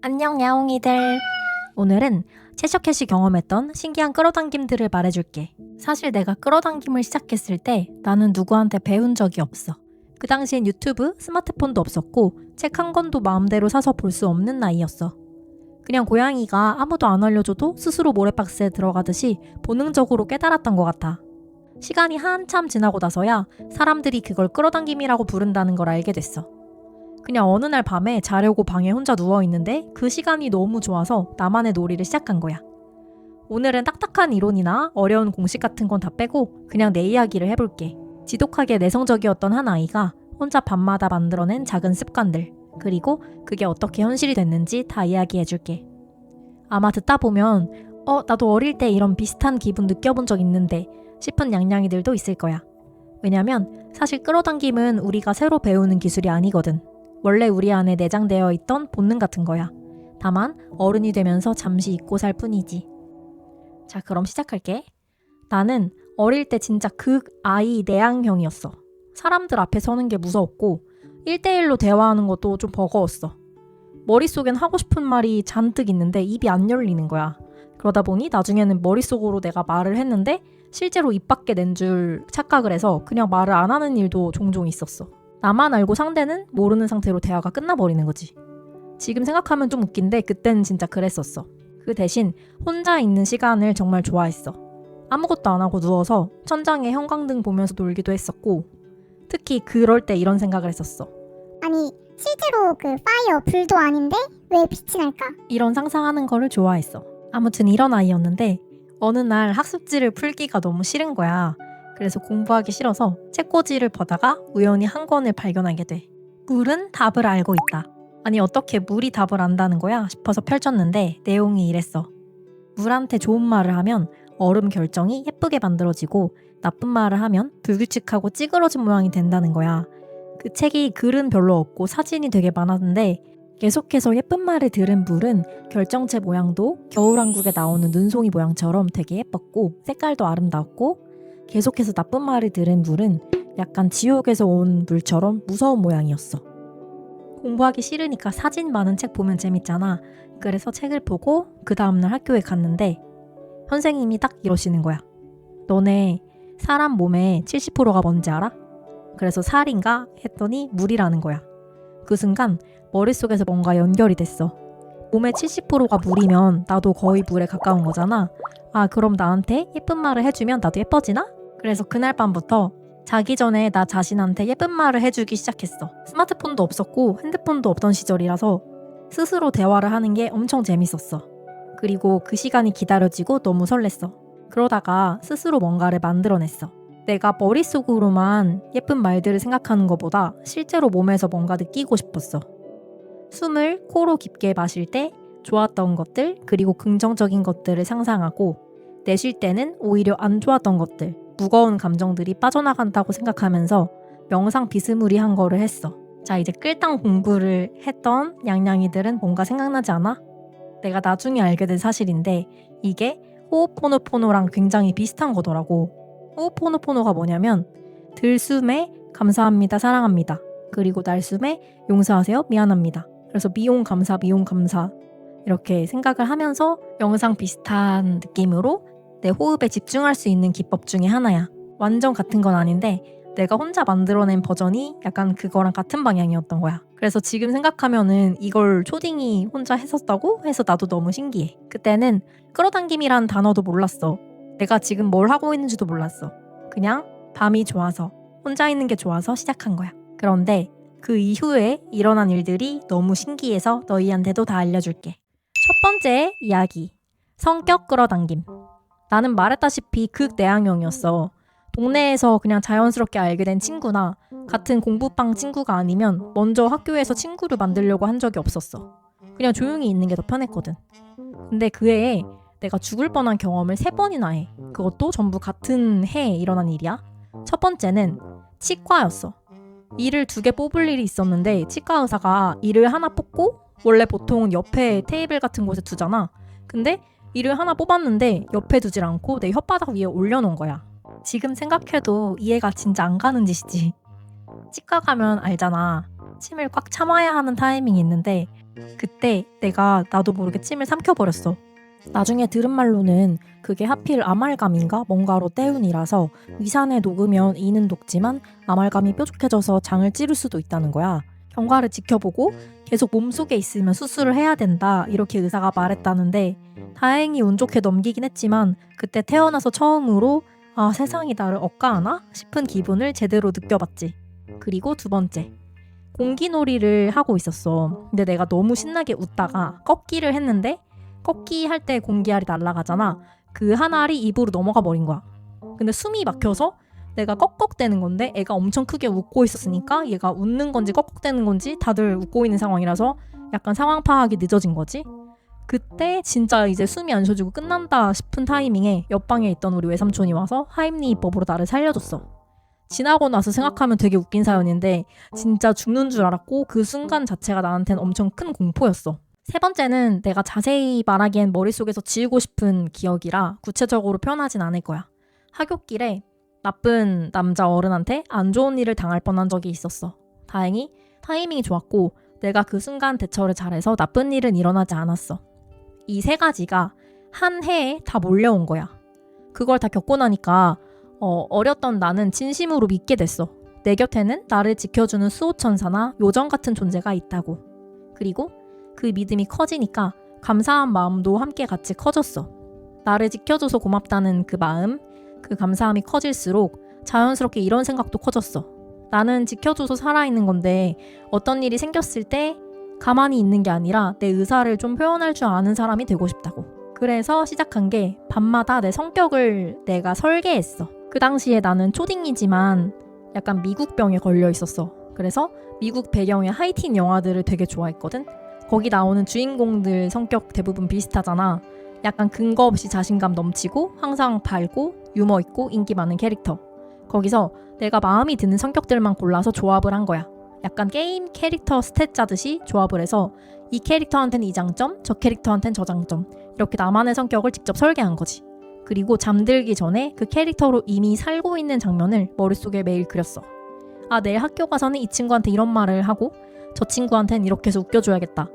안녕 야옹이들. 오늘은 채셔캣이 경험했던 신기한 끌어당김들을 말해줄게. 사실 내가 끌어당김을 시작했을 때 나는 누구한테 배운 적이 없어. 그 당시엔 유튜브, 스마트폰도 없었고 책 한 권도 마음대로 사서 볼 수 없는 나이였어. 그냥 고양이가 아무도 안 알려줘도 스스로 모래박스에 들어가듯이 본능적으로 깨달았던 것 같아. 시간이 한참 지나고 나서야 사람들이 그걸 끌어당김이라고 부른다는 걸 알게 됐어. 그냥 어느 날 밤에 자려고 방에 혼자 누워있는데 그 시간이 너무 좋아서 나만의 놀이를 시작한 거야. 오늘은 딱딱한 이론이나 어려운 공식 같은 건 다 빼고 그냥 내 이야기를 해볼게. 지독하게 내성적이었던 한 아이가 혼자 밤마다 만들어낸 작은 습관들, 그리고 그게 어떻게 현실이 됐는지 다 이야기해줄게. 아마 듣다 보면 나도 어릴 때 이런 비슷한 기분 느껴본 적 있는데 싶은 냥냥이들도 있을 거야. 왜냐면 사실 끌어당김은 우리가 새로 배우는 기술이 아니거든. 원래 우리 안에 내장되어 있던 본능 같은 거야. 다만 어른이 되면서 잠시 잊고 살 뿐이지. 자, 그럼 시작할게. 나는 어릴 때 진짜 극아이 내향형이었어. 사람들 앞에 서는 게 무서웠고 1대1로 대화하는 것도 좀 버거웠어. 머릿속엔 하고 싶은 말이 잔뜩 있는데 입이 안 열리는 거야. 그러다 보니 나중에는 머릿속으로 내가 말을 했는데 실제로 입 밖에 낸 줄 착각을 해서 그냥 말을 안 하는 일도 종종 있었어. 나만 알고 상대는 모르는 상태로 대화가 끝나버리는 거지. 지금 생각하면 좀 웃긴데 그때는 진짜 그랬었어. 그 대신 혼자 있는 시간을 정말 좋아했어. 아무것도 안 하고 누워서 천장에 형광등 보면서 놀기도 했었고, 특히 그럴 때 이런 생각을 했었어. 아니 실제로 그 파이어 불도 아닌데 왜 빛이 날까? 이런 상상하는 거를 좋아했어. 아무튼 이런 아이였는데 어느 날 학습지를 풀기가 너무 싫은 거야. 그래서 공부하기 싫어서 책꽂이를 보다가 우연히 한 권을 발견하게 돼. 물은 답을 알고 있다. 아니 어떻게 물이 답을 안다는 거야 싶어서 펼쳤는데 내용이 이랬어. 물한테 좋은 말을 하면 얼음 결정이 예쁘게 만들어지고 나쁜 말을 하면 불규칙하고 찌그러진 모양이 된다는 거야. 그 책이 글은 별로 없고 사진이 되게 많았는데 계속해서 예쁜 말을 들은 물은 결정체 모양도 겨울왕국에 나오는 눈송이 모양처럼 되게 예뻤고 색깔도 아름다웠고, 계속해서 나쁜 말을 들은 물은 약간 지옥에서 온 물처럼 무서운 모양이었어. 공부하기 싫으니까 사진 많은 책 보면 재밌잖아. 그래서 책을 보고 그 다음날 학교에 갔는데 선생님이 딱 이러시는 거야. 너네 사람 몸의 70%가 뭔지 알아? 그래서 살인가? 했더니 물이라는 거야. 그 순간 머릿속에서 뭔가 연결이 됐어. 몸의 70%가 물이면 나도 거의 물에 가까운 거잖아. 아, 그럼 나한테 예쁜 말을 해주면 나도 예뻐지나? 그래서 그날 밤부터 자기 전에 나 자신한테 예쁜 말을 해주기 시작했어. 스마트폰도 없었고 핸드폰도 없던 시절이라서 스스로 대화를 하는 게 엄청 재밌었어. 그리고 그 시간이 기다려지고 너무 설렜어. 그러다가 스스로 뭔가를 만들어냈어. 내가 머릿속으로만 예쁜 말들을 생각하는 것보다 실제로 몸에서 뭔가 느끼고 싶었어. 숨을 코로 깊게 마실 때 좋았던 것들, 그리고 긍정적인 것들을 상상하고, 내쉴 때는 오히려 안 좋았던 것들, 무거운 감정들이 빠져나간다고 생각하면서 명상 비스무리한 거를 했어. 자, 이제 끌당 공부를 했던 냥냥이들은 뭔가 생각나지 않아? 내가 나중에 알게 된 사실인데 이게 호오포노포노랑 굉장히 비슷한 거더라고. 호오포노포노가 뭐냐면 들숨에 감사합니다, 사랑합니다. 그리고 날숨에 용서하세요, 미안합니다. 그래서 미용 감사, 미용 감사 이렇게 생각을 하면서 명상 비슷한 느낌으로 내 호흡에 집중할 수 있는 기법 중에 하나야. 완전 같은 건 아닌데 내가 혼자 만들어낸 버전이 약간 그거랑 같은 방향이었던 거야. 그래서 지금 생각하면은 이걸 초딩이 혼자 했었다고 해서 나도 너무 신기해. 그때는 끌어당김이란 단어도 몰랐어. 내가 지금 뭘 하고 있는지도 몰랐어. 그냥 밤이 좋아서, 혼자 있는 게 좋아서 시작한 거야. 그런데 그 이후에 일어난 일들이 너무 신기해서 너희한테도 다 알려줄게. 첫 번째 이야기. 성격 끌어당김. 나는 말했다시피 극내향형이었어. 동네에서 그냥 자연스럽게 알게 된 친구나 같은 공부방 친구가 아니면 먼저 학교에서 친구를 만들려고 한 적이 없었어. 그냥 조용히 있는 게 더 편했거든. 근데 그 해에 내가 죽을 뻔한 경험을 3번이나 해. 그것도 전부 같은 해에 일어난 일이야. 첫 번째는 치과였어. 이를 2개 뽑을 일이 있었는데 치과 의사가 이를 하나 뽑고, 원래 보통 옆에 테이블 같은 곳에 두잖아. 근데 이를 하나 뽑았는데 옆에 두질 않고 내 혓바닥 위에 올려놓은 거야. 지금 생각해도 이해가 진짜 안 가는 짓이지. 치과 가면 알잖아. 침을 꽉 참아야 하는 타이밍이 있는데 그때 내가 나도 모르게 침을 삼켜버렸어. 나중에 들은 말로는 그게 하필 아말감인가 뭔가로 때운이라서 위산에 녹으면 이는 녹지만 아말감이 뾰족해져서 장을 찌를 수도 있다는 거야. 경과를 지켜보고 계속 몸속에 있으면 수술을 해야 된다 이렇게 의사가 말했다는데 다행히 운 좋게 넘기긴 했지만 그때 태어나서 처음으로 아 세상이 나를 억까하나 싶은 기분을 제대로 느껴봤지. 그리고 두 번째, 공기놀이를 하고 있었어. 근데 내가 너무 신나게 웃다가 꺾기를 했는데 꺾기 할 때 공기알이 날아가잖아. 그 한 알이 입으로 넘어가 버린 거야. 근데 숨이 막혀서 내가 꺽꺽대는 건데 애가 엄청 크게 웃고 있었으니까 얘가 웃는 건지 꺽꺽대는 건지 다들 웃고 있는 상황이라서 약간 상황 파악이 늦어진 거지. 그때 진짜 이제 숨이 안 쉬어지고 끝난다 싶은 타이밍에 옆방에 있던 우리 외삼촌이 와서 하임리히법으로 나를 살려줬어. 지나고 나서 생각하면 되게 웃긴 사연인데 진짜 죽는 줄 알았고 그 순간 자체가 나한테는 엄청 큰 공포였어. 세 번째는 내가 자세히 말하기엔 머릿속에서 지우고 싶은 기억이라 구체적으로 표현하진 않을 거야. 하굣길에 나쁜 남자 어른한테 안 좋은 일을 당할 뻔한 적이 있었어. 다행히 타이밍이 좋았고 내가 그 순간 대처를 잘해서 나쁜 일은 일어나지 않았어. 이 세 가지가 한 해에 다 몰려온 거야. 그걸 다 겪고 나니까 어렸던 나는 진심으로 믿게 됐어. 내 곁에는 나를 지켜주는 수호천사나 요정 같은 존재가 있다고. 그리고 그 믿음이 커지니까 감사한 마음도 함께 같이 커졌어. 나를 지켜줘서 고맙다는 그 마음, 그 감사함이 커질수록 자연스럽게 이런 생각도 커졌어. 나는 지켜줘서 살아있는 건데 어떤 일이 생겼을 때 가만히 있는 게 아니라 내 의사를 좀 표현할 줄 아는 사람이 되고 싶다고. 그래서 시작한 게 밤마다 내 성격을 내가 설계했어. 그 당시에 나는 초딩이지만 약간 미국병에 걸려 있었어. 그래서 미국 배경의 하이틴 영화들을 되게 좋아했거든. 거기 나오는 주인공들 성격 대부분 비슷하잖아. 약간 근거 없이 자신감 넘치고 항상 밝고 유머 있고 인기 많은 캐릭터. 거기서 내가 마음이 드는 성격들만 골라서 조합을 한 거야. 약간 게임 캐릭터 스탯 짜듯이 조합을 해서 이 캐릭터한테는 이 장점, 저 캐릭터한테는 저 장점 이렇게 나만의 성격을 직접 설계한 거지. 그리고 잠들기 전에 그 캐릭터로 이미 살고 있는 장면을 머릿속에 매일 그렸어. 아, 내일 학교 가서는 이 친구한테 이런 말을 하고 저 친구한테는 이렇게 해서 웃겨줘야겠다.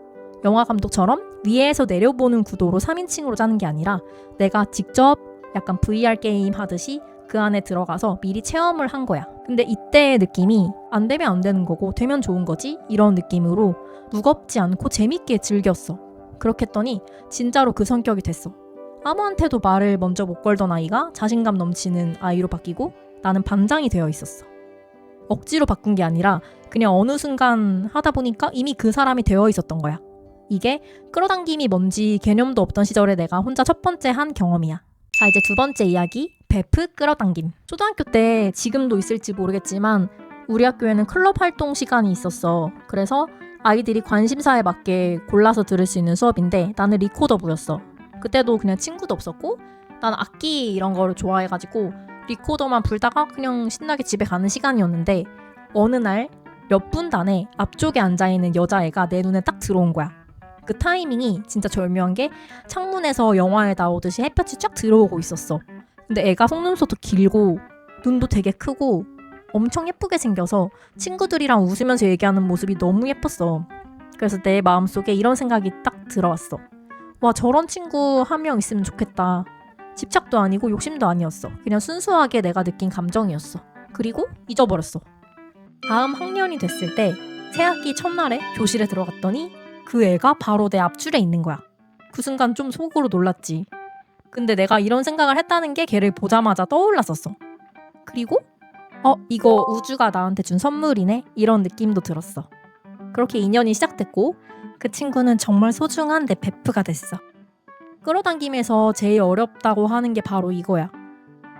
영화 감독처럼 위에서 내려보는 구도로 3인칭으로 짜는 게 아니라 내가 직접 약간 VR 게임 하듯이 그 안에 들어가서 미리 체험을 한 거야. 근데 이때의 느낌이 안 되면 안 되는 거고 되면 좋은 거지? 이런 느낌으로 무겁지 않고 재밌게 즐겼어. 그렇게 했더니 진짜로 그 성격이 됐어. 아무한테도 말을 먼저 못 걸던 아이가 자신감 넘치는 아이로 바뀌고 나는 반장이 되어 있었어. 억지로 바꾼 게 아니라 그냥 어느 순간 하다 보니까 이미 그 사람이 되어 있었던 거야. 이게 끌어당김이 뭔지 개념도 없던 시절에 내가 혼자 첫 번째 한 경험이야. 자, 이제 두 번째 이야기, 베프 끌어당김. 초등학교 때 지금도 있을지 모르겠지만 우리 학교에는 클럽 활동 시간이 있었어. 그래서 아이들이 관심사에 맞게 골라서 들을 수 있는 수업인데 나는 리코더부였어. 그때도 그냥 친구도 없었고 나는 악기 이런 거를 좋아해가지고 리코더만 불다가 그냥 신나게 집에 가는 시간이었는데 어느 날 몇 분도 안에 앞쪽에 앉아있는 여자애가 내 눈에 딱 들어온 거야. 그 타이밍이 진짜 절묘한 게 창문에서 영화에 나오듯이 햇볕이 쫙 들어오고 있었어. 근데 애가 속눈썹도 길고 눈도 되게 크고 엄청 예쁘게 생겨서 친구들이랑 웃으면서 얘기하는 모습이 너무 예뻤어. 그래서 내 마음속에 이런 생각이 딱 들어왔어. 와, 저런 친구 한 명 있으면 좋겠다. 집착도 아니고 욕심도 아니었어. 그냥 순수하게 내가 느낀 감정이었어. 그리고 잊어버렸어. 다음 학년이 됐을 때 새학기 첫날에 교실에 들어갔더니 그 애가 바로 내 앞줄에 있는 거야. 그 순간 좀 속으로 놀랐지. 근데 내가 이런 생각을 했다는 게 걔를 보자마자 떠올랐었어. 그리고 이거 우주가 나한테 준 선물이네? 이런 느낌도 들었어. 그렇게 인연이 시작됐고 그 친구는 정말 소중한 내 베프가 됐어. 끌어당김에서 제일 어렵다고 하는 게 바로 이거야.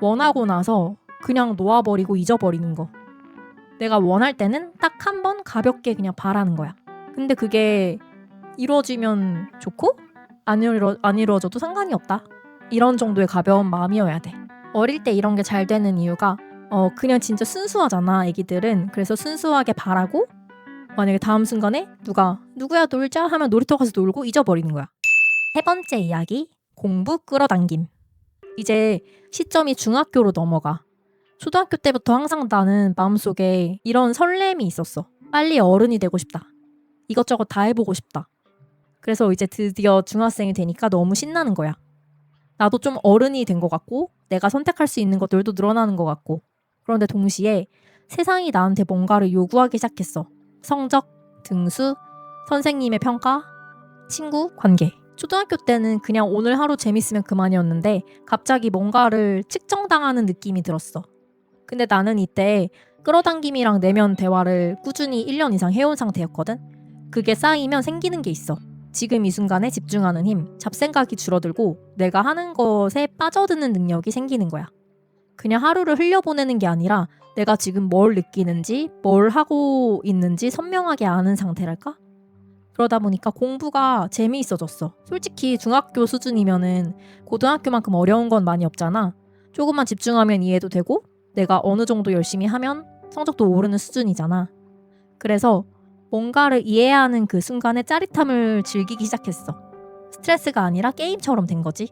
원하고 나서 그냥 놓아버리고 잊어버리는 거. 내가 원할 때는 딱 한 번 가볍게 그냥 바라는 거야. 근데 그게 이루어지면 좋고 안 이루어져도 상관이 없다. 이런 정도의 가벼운 마음이어야 돼. 어릴 때 이런 게 잘 되는 이유가 그냥 진짜 순수하잖아, 애기들은. 그래서 순수하게 바라고 만약에 다음 순간에 누구야 놀자 하면 놀이터 가서 놀고 잊어버리는 거야. 세 번째 이야기, 공부 끌어당김. 이제 시점이 중학교로 넘어가. 초등학교 때부터 항상 나는 마음속에 이런 설렘이 있었어. 빨리 어른이 되고 싶다. 이것저것 다 해보고 싶다. 그래서 이제 드디어 중학생이 되니까 너무 신나는 거야. 나도 좀 어른이 된 것 같고 내가 선택할 수 있는 것들도 늘어나는 것 같고 그런데 동시에 세상이 나한테 뭔가를 요구하기 시작했어. 성적, 등수, 선생님의 평가, 친구, 관계. 초등학교 때는 그냥 오늘 하루 재밌으면 그만이었는데 갑자기 뭔가를 측정당하는 느낌이 들었어. 근데 나는 이때 끌어당김이랑 내면 대화를 꾸준히 1년 이상 해온 상태였거든. 그게 쌓이면 생기는 게 있어. 지금 이 순간에 집중하는 힘, 잡생각이 줄어들고 내가 하는 것에 빠져드는 능력이 생기는 거야. 그냥 하루를 흘려보내는 게 아니라 내가 지금 뭘 느끼는지, 뭘 하고 있는지 선명하게 아는 상태랄까? 그러다 보니까 공부가 재미있어졌어. 솔직히 중학교 수준이면은 고등학교만큼 어려운 건 많이 없잖아. 조금만 집중하면 이해도 되고 내가 어느 정도 열심히 하면 성적도 오르는 수준이잖아. 그래서 뭔가를 이해하는 그 순간에 짜릿함을 즐기기 시작했어. 스트레스가 아니라 게임처럼 된 거지.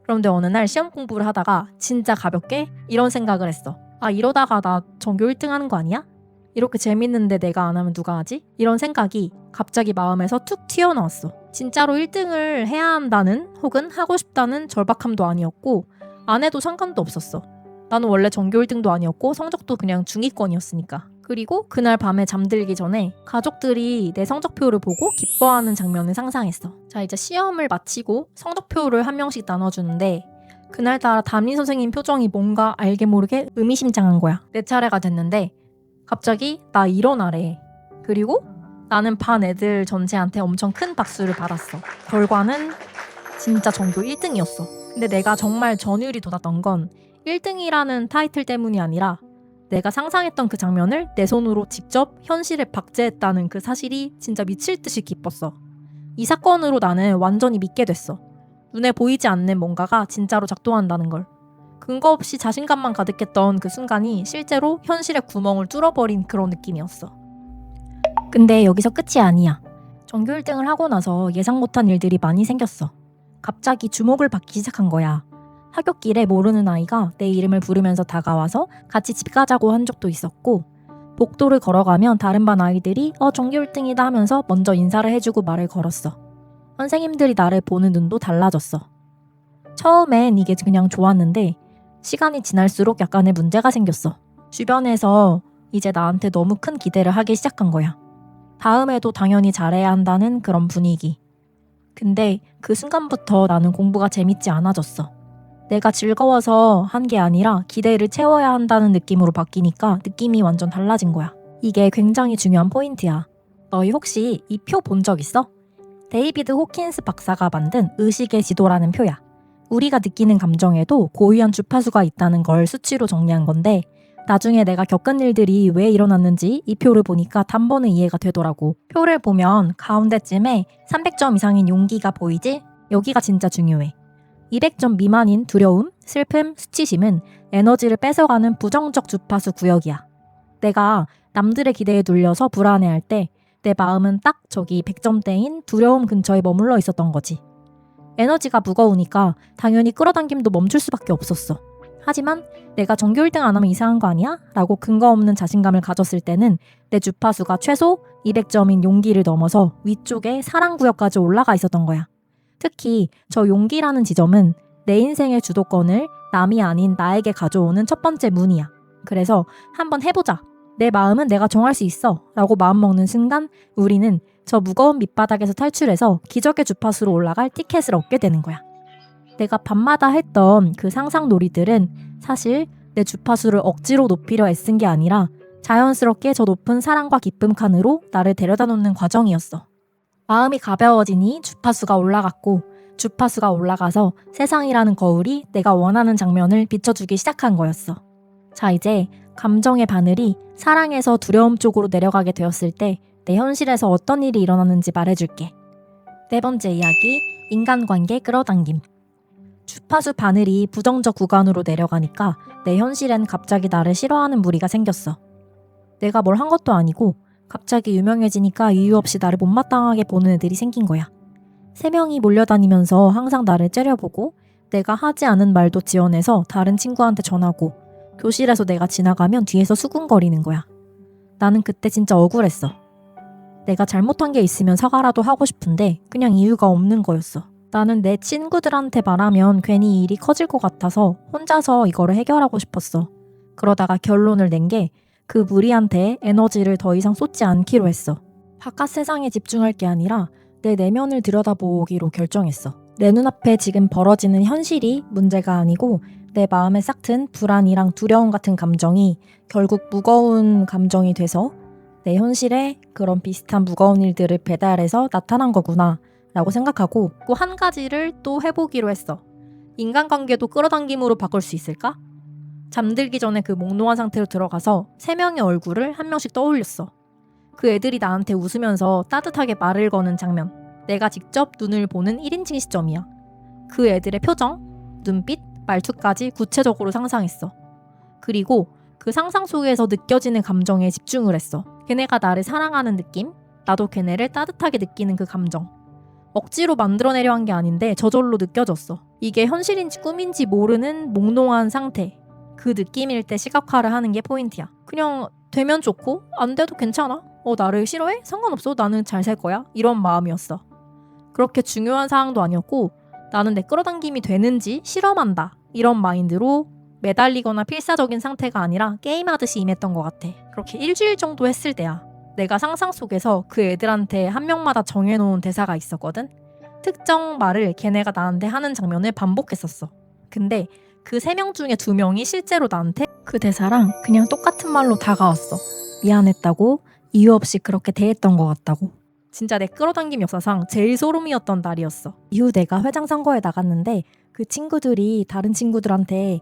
그런데 어느 날 시험 공부를 하다가 진짜 가볍게 이런 생각을 했어. 아, 이러다가 나 전교 1등 하는 거 아니야? 이렇게 재밌는데 내가 안 하면 누가 하지? 이런 생각이 갑자기 마음에서 툭 튀어나왔어. 진짜로 1등을 해야 한다는 혹은 하고 싶다는 절박함도 아니었고 안 해도 상관도 없었어. 나는 원래 전교 1등도 아니었고 성적도 그냥 중위권이었으니까. 그리고 그날 밤에 잠들기 전에 가족들이 내 성적표를 보고 기뻐하는 장면을 상상했어. 자, 이제 시험을 마치고 성적표를 한 명씩 나눠주는데 그날따라 담임 선생님 표정이 뭔가 알게 모르게 의미심장한 거야. 내 차례가 됐는데 갑자기 나 일어나래. 그리고 나는 반 애들 전체한테 엄청 큰 박수를 받았어. 결과는 진짜 전교 1등이었어. 근데 내가 정말 전율이 돋았던 건 1등이라는 타이틀 때문이 아니라 내가 상상했던 그 장면을 내 손으로 직접 현실에 박제했다는 그 사실이 진짜 미칠 듯이 기뻤어. 이 사건으로 나는 완전히 믿게 됐어. 눈에 보이지 않는 뭔가가 진짜로 작동한다는 걸. 근거 없이 자신감만 가득했던 그 순간이 실제로 현실의 구멍을 뚫어버린 그런 느낌이었어. 근데 여기서 끝이 아니야. 전교 1등을 하고 나서 예상 못한 일들이 많이 생겼어. 갑자기 주목을 받기 시작한 거야. 하굣길에 모르는 아이가 내 이름을 부르면서 다가와서 같이 집 가자고 한 적도 있었고 복도를 걸어가면 다른 반 아이들이 전교 1등이다 하면서 먼저 인사를 해주고 말을 걸었어. 선생님들이 나를 보는 눈도 달라졌어. 처음엔 이게 그냥 좋았는데 시간이 지날수록 약간의 문제가 생겼어. 주변에서 이제 나한테 너무 큰 기대를 하기 시작한 거야. 다음에도 당연히 잘해야 한다는 그런 분위기. 근데 그 순간부터 나는 공부가 재밌지 않아졌어. 내가 즐거워서 한 게 아니라 기대를 채워야 한다는 느낌으로 바뀌니까 느낌이 완전 달라진 거야. 이게 굉장히 중요한 포인트야. 너희 혹시 이 표 본 적 있어? 데이비드 호킨스 박사가 만든 의식의 지도라는 표야. 우리가 느끼는 감정에도 고유한 주파수가 있다는 걸 수치로 정리한 건데 나중에 내가 겪은 일들이 왜 일어났는지 이 표를 보니까 단번에 이해가 되더라고. 표를 보면 가운데쯤에 300점 이상인 용기가 보이지? 여기가 진짜 중요해. 200점 미만인 두려움, 슬픔, 수치심은 에너지를 뺏어가는 부정적 주파수 구역이야. 내가 남들의 기대에 눌려서 불안해할 때 내 마음은 딱 저기 100점대인 두려움 근처에 머물러 있었던 거지. 에너지가 무거우니까 당연히 끌어당김도 멈출 수밖에 없었어. 하지만 내가 전교 1등 안 하면 이상한 거 아니야? 라고 근거 없는 자신감을 가졌을 때는 내 주파수가 최소 200점인 용기를 넘어서 위쪽에 사랑구역까지 올라가 있었던 거야. 특히 저 용기라는 지점은 내 인생의 주도권을 남이 아닌 나에게 가져오는 첫 번째 문이야. 그래서 한번 해보자. 내 마음은 내가 정할 수 있어. 라고 마음먹는 순간 우리는 저 무거운 밑바닥에서 탈출해서 기적의 주파수로 올라갈 티켓을 얻게 되는 거야. 내가 밤마다 했던 그 상상놀이들은 사실 내 주파수를 억지로 높이려 애쓴 게 아니라 자연스럽게 저 높은 사랑과 기쁨 칸으로 나를 데려다 놓는 과정이었어. 마음이 가벼워지니 주파수가 올라갔고 주파수가 올라가서 세상이라는 거울이 내가 원하는 장면을 비춰주기 시작한 거였어. 자, 이제 감정의 바늘이 사랑에서 두려움 쪽으로 내려가게 되었을 때 내 현실에서 어떤 일이 일어나는지 말해줄게. 네 번째 이야기, 인간관계 끌어당김. 주파수 바늘이 부정적 구간으로 내려가니까 내 현실엔 갑자기 나를 싫어하는 무리가 생겼어. 내가 뭘 한 것도 아니고 갑자기 유명해지니까 이유 없이 나를 못마땅하게 보는 애들이 생긴 거야. 3명이 몰려다니면서 항상 나를 째려보고 내가 하지 않은 말도 지어내서 다른 친구한테 전하고 교실에서 내가 지나가면 뒤에서 수군거리는 거야. 나는 그때 진짜 억울했어. 내가 잘못한 게 있으면 사과라도 하고 싶은데 그냥 이유가 없는 거였어. 나는 내 친구들한테 말하면 괜히 일이 커질 것 같아서 혼자서 이거를 해결하고 싶었어. 그러다가 결론을 낸 게 그 무리한테 에너지를 더 이상 쏟지 않기로 했어. 바깥 세상에 집중할 게 아니라 내 내면을 들여다보기로 결정했어. 내 눈앞에 지금 벌어지는 현실이 문제가 아니고 내 마음에 싹튼 불안이랑 두려움 같은 감정이 결국 무거운 감정이 돼서 내 현실에 그런 비슷한 무거운 일들을 배달해서 나타난 거구나 라고 생각하고 또 한 가지를 또 해보기로 했어. 인간관계도 끌어당김으로 바꿀 수 있을까? 잠들기 전에 그 몽롱한 상태로 들어가서 3명의 얼굴을 한 명씩 떠올렸어. 그 애들이 나한테 웃으면서 따뜻하게 말을 거는 장면. 내가 직접 눈을 보는 1인칭 시점이야. 그 애들의 표정, 눈빛, 말투까지 구체적으로 상상했어. 그리고 그 상상 속에서 느껴지는 감정에 집중을 했어. 걔네가 나를 사랑하는 느낌, 나도 걔네를 따뜻하게 느끼는 그 감정. 억지로 만들어내려 한 게 아닌데 저절로 느껴졌어. 이게 현실인지 꿈인지 모르는 몽롱한 상태. 그 느낌일 때 시각화를 하는 게 포인트야. 그냥 되면 좋고 안 돼도 괜찮아. 나를 싫어해? 상관없어. 나는 잘 살 거야. 이런 마음이었어. 그렇게 중요한 사항도 아니었고 나는 내 끌어당김이 되는지 실험한다. 이런 마인드로 매달리거나 필사적인 상태가 아니라 게임하듯이 임했던 것 같아. 그렇게 일주일 정도 했을 때야. 내가 상상 속에서 그 애들한테 한 명마다 정해놓은 대사가 있었거든. 특정 말을 걔네가 나한테 하는 장면을 반복했었어. 근데 그 3명 중에 2명이 실제로 나한테 그 대사랑 그냥 똑같은 말로 다가왔어. 미안했다고, 이유 없이 그렇게 대했던 것 같다고. 진짜 내 끌어당김 역사상 제일 소름이었던 날이었어. 이후 내가 회장 선거에 나갔는데 그 친구들이 다른 친구들한테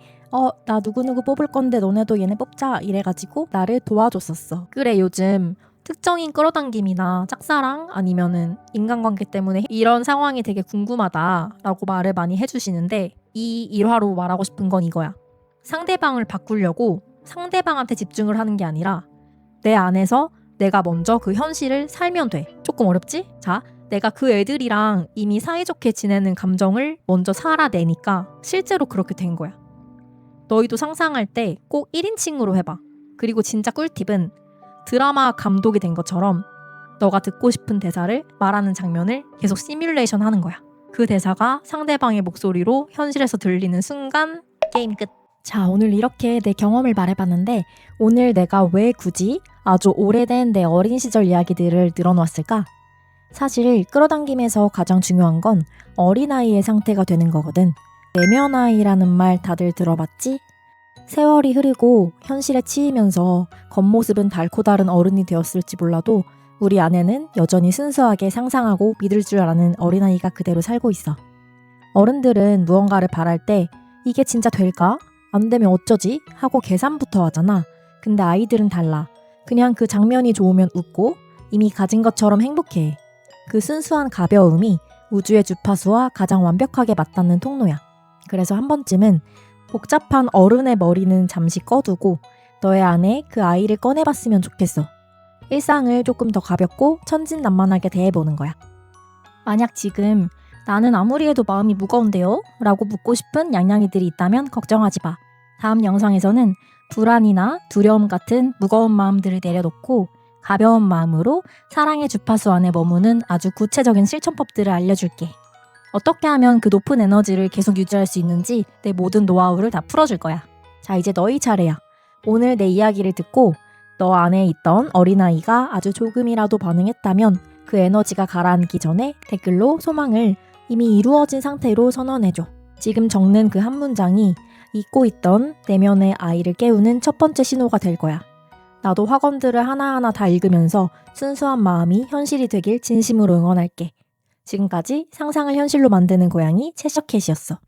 나 누구누구 뽑을 건데 너네도 얘네 뽑자 이래가지고 나를 도와줬었어. 그래, 요즘 특정인 끌어당김이나 짝사랑 아니면은 인간관계 때문에 이런 상황이 되게 궁금하다라고 말을 많이 해주시는데 이 일화로 말하고 싶은 건 이거야. 상대방을 바꾸려고 상대방한테 집중을 하는 게 아니라 내 안에서 내가 먼저 그 현실을 살면 돼. 조금 어렵지? 자, 내가 그 애들이랑 이미 사이좋게 지내는 감정을 먼저 살아내니까 실제로 그렇게 된 거야. 너희도 상상할 때 꼭 1인칭으로 해봐. 그리고 진짜 꿀팁은 드라마 감독이 된 것처럼 너가 듣고 싶은 대사를 말하는 장면을 계속 시뮬레이션 하는 거야. 그 대사가 상대방의 목소리로 현실에서 들리는 순간 게임 끝. 자, 오늘 이렇게 내 경험을 말해봤는데 오늘 내가 왜 굳이 아주 오래된 내 어린 시절 이야기들을 늘어놓았을까? 사실 끌어당김에서 가장 중요한 건 어린아이의 상태가 되는 거거든. 내면아이라는 말 다들 들어봤지? 세월이 흐르고 현실에 치이면서 겉모습은 달고 다른 어른이 되었을지 몰라도 우리 안에는 여전히 순수하게 상상하고 믿을 줄 아는 어린아이가 그대로 살고 있어. 어른들은 무언가를 바랄 때 이게 진짜 될까? 안 되면 어쩌지? 하고 계산부터 하잖아. 근데 아이들은 달라. 그냥 그 장면이 좋으면 웃고 이미 가진 것처럼 행복해. 그 순수한 가벼움이 우주의 주파수와 가장 완벽하게 맞닿는 통로야. 그래서 한 번쯤은 복잡한 어른의 머리는 잠시 꺼두고 너의 안에 그 아이를 꺼내봤으면 좋겠어. 일상을 조금 더 가볍고 천진난만하게 대해보는 거야. 만약 지금 나는 아무리 해도 마음이 무거운데요? 라고 묻고 싶은 양양이들이 있다면 걱정하지 마. 다음 영상에서는 불안이나 두려움 같은 무거운 마음들을 내려놓고 가벼운 마음으로 사랑의 주파수 안에 머무는 아주 구체적인 실천법들을 알려줄게. 어떻게 하면 그 높은 에너지를 계속 유지할 수 있는지 내 모든 노하우를 다 풀어줄 거야. 자, 이제 너희 차례야. 오늘 내 이야기를 듣고 너 안에 있던 어린아이가 아주 조금이라도 반응했다면 그 에너지가 가라앉기 전에 댓글로 소망을 이미 이루어진 상태로 선언해줘. 지금 적는 그 한 문장이 잊고 있던 내면의 아이를 깨우는 첫 번째 신호가 될 거야. 나도 확언들을 하나하나 다 읽으면서 순수한 마음이 현실이 되길 진심으로 응원할게. 지금까지 상상을 현실로 만드는 고양이 채셔캣이었어.